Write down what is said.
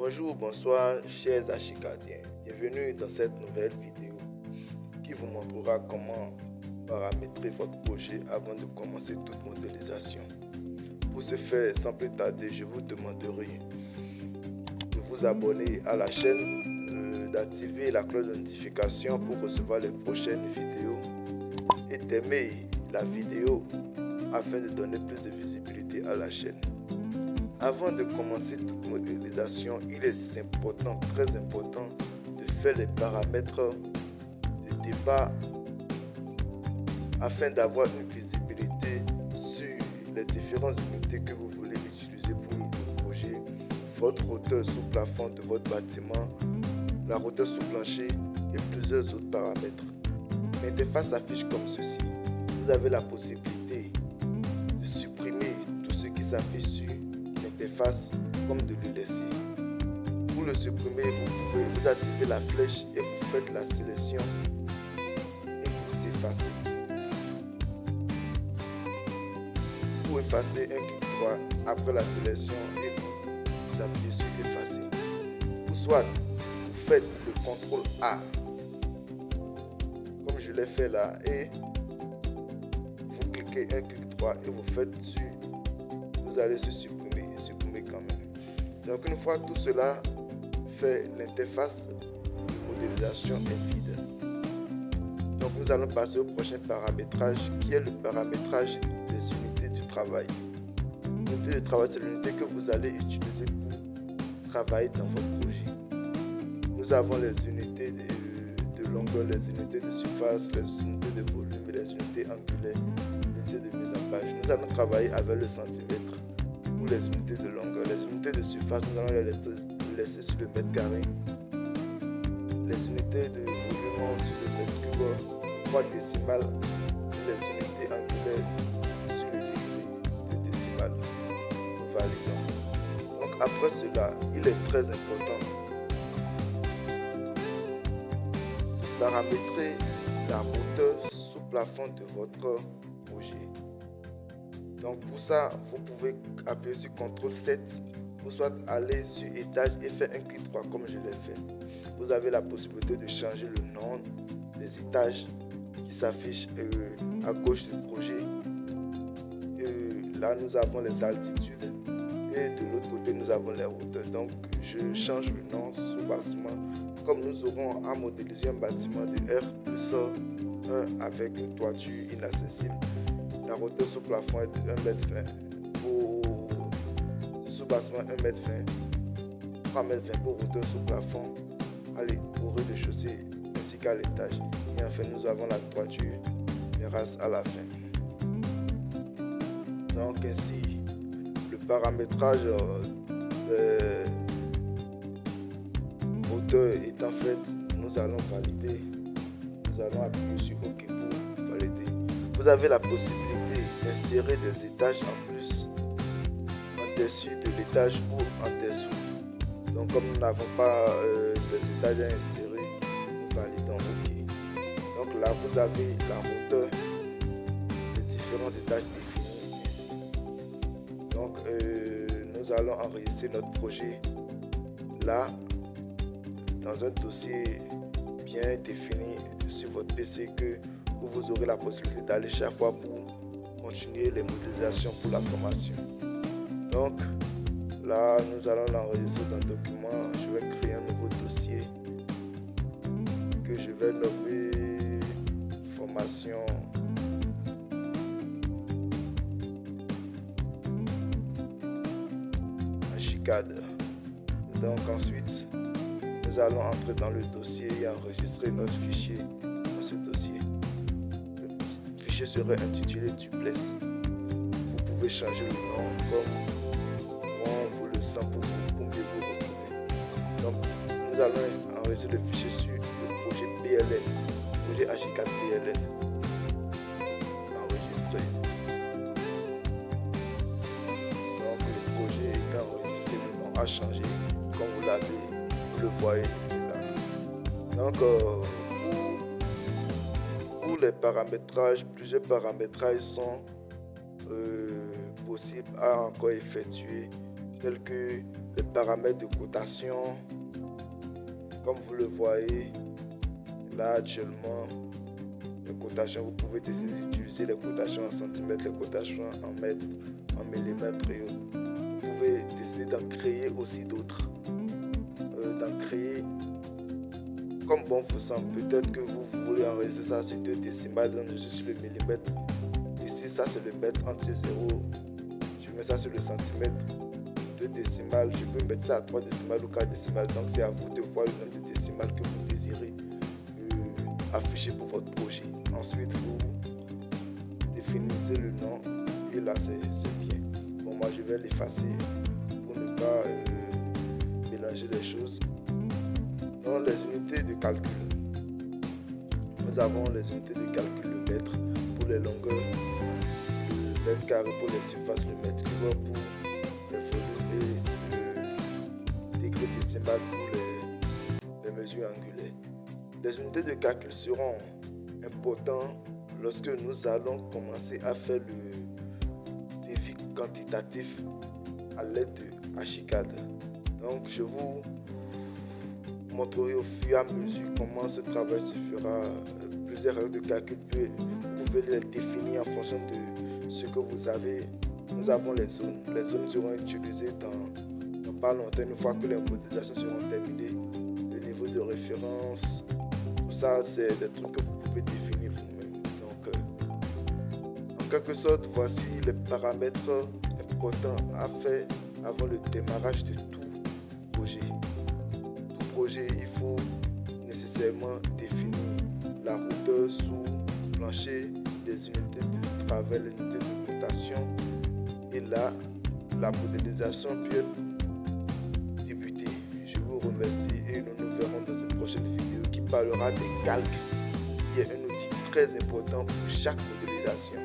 Bonjour, bonsoir, chers archicardiens. Bienvenue dans cette nouvelle vidéo qui vous montrera comment paramétrer votre projet avant de commencer toute modélisation. Pour ce faire, sans plus tarder, je vous demanderai de vous abonner à la chaîne, d'activer la cloche de notification pour recevoir les prochaines vidéos et d'aimer la vidéo afin de donner plus de visibilité à la chaîne. Avant de commencer toute modélisation, il est important, très important, de faire les paramètres de départ afin d'avoir une visibilité sur les différentes unités que vous voulez utiliser pour le projet, votre hauteur sous plafond de votre bâtiment, la hauteur sous plancher et plusieurs autres paramètres. L'interface s'affiche comme ceci. Vous avez la possibilité de supprimer tout ce qui s'affiche sur l'interface comme de le laisser. Pour le supprimer, vous activez la flèche et vous faites la sélection et vous effacez. Pour effacer, un clic droit après la sélection et vous appuyez sur effacer. Ou soit vous faites le CTRL A comme je l'ai fait là et vous cliquez un clic droit et vous faites sur, vous allez se supprimer quand même. Donc une fois tout cela fait, l'interface de modélisation est vide. Donc nous allons passer au prochain paramétrage qui est le paramétrage des unités du travail. L'unité de travail, c'est l'unité que vous allez utiliser pour travailler dans votre projet. Nous avons les unités de longueur, les unités de surface, les unités de volume, les unités angulaires, les unités de mise en page. Nous allons travailler avec le centimètre pour les unités de longueur. Les unités de surface, nous allons les laisser sur le mètre carré. Les unités de volume sur le mètre cube, 3 décimales. Les unités angulaires sur le degré de décimale. Nous validons. Donc après cela, il est très important de paramétrer la hauteur sous plafond de votre projet. Donc pour ça, vous pouvez appuyer sur CTRL 7 ou soit aller sur étage et faire un clic droit comme je l'ai fait. Vous avez la possibilité de changer le nom des étages qui s'affichent à gauche du projet. Là, nous avons les altitudes et de l'autre côté, nous avons les hauteurs. Donc, je change le nom sous bâtiment. Comme nous aurons à modéliser un bâtiment de R+1 avec une toiture inaccessible. La hauteur sous plafond est de 1,20 m. Pour sous-bassement 1,20 m, 3,20 m pour hauteur sous plafond. Allez, au rez-de-chaussée ainsi qu'à l'étage. Et enfin, nous avons la toiture terrasse à la fin. Donc ainsi, le paramétrage de hauteur étant fait, nous allons valider. Nous allons appuyer sur OK pour valider. Vous avez la possibilité d'insérer des étages en plus, en dessus de l'étage ou en dessous. Donc comme nous n'avons pas des étages à insérer, nous validons OK. Donc là, vous avez la hauteur des différents étages définis ici. Donc nous allons enregistrer notre projet là, dans un dossier bien défini sur votre PC où vous aurez la possibilité d'aller chaque fois pour continuer les modélisations pour la formation. Donc là, nous allons l'enregistrer dans le document. Je vais créer un nouveau dossier que je vais nommer formation Archicad. Donc ensuite, nous allons entrer dans le dossier et enregistrer notre fichier dans ce dossier. Le fichier serait intitulé Duplex. Vous pouvez changer le nom comme on vous le sent pour mieux vous retrouver. Donc, nous allons enregistrer le fichier sur le projet PLN, projet Archicad PLN. Enregistré. Donc, le projet est enregistré, le nom a changé, comme vous le voyez là. Donc, pour les paramétrages, plusieurs paramétrages sont possibles à encore effectuer tels que les paramètres de cotation. Comme vous le voyez, là actuellement, les cotations, vous pouvez décider d'utiliser les cotations en centimètres, les cotations en mètres, en millimètres et autres. Vous pouvez décider d'en créer aussi d'autres. D'en créer comme bon vous semble. Peut-être que vous voulez enregistrer ça sur 2 décimales, donc je suis sur le millimètre. Ici, ça c'est le mètre entre 0. Je mets ça sur le centimètre. 2 décimales, je peux mettre ça à 3 décimales ou 4 décimales. Donc c'est à vous de voir le nombre de décimales que vous désirez afficher pour votre projet. Ensuite, vous définissez le nom et là c'est bien. Bon, moi je vais l'effacer pour ne pas mélanger les choses. Dans les unités de calcul, nous avons les unités de calcul, le mètre pour les longueurs, le mètre carré pour les surfaces, le mètre cube pour les volumes et le degré décimal pour les mesures angulaires. Les unités de calcul seront importantes lorsque nous allons commencer à faire le défi quantitatif à l'aide de Archicad. Donc je vous montrerai au fur et à mesure comment ce travail se fera. Plusieurs règles de calcul, vous pouvez les définir en fonction de ce que vous avez. Nous avons les zones. Les zones seront utilisées dans pas longtemps, une fois que les modélisations seront terminées. Le niveau de référence, tout ça, c'est des trucs que vous pouvez définir vous-même. Donc, en quelque sorte, voici les paramètres importants à faire avant le démarrage de tout projet. Il faut nécessairement définir la hauteur sous plancher, les unités de travail, les unités de cotation, et là, la modélisation peut débuter. Je vous remercie et nous nous verrons dans une prochaine vidéo qui parlera des calques, qui est un outil très important pour chaque modélisation.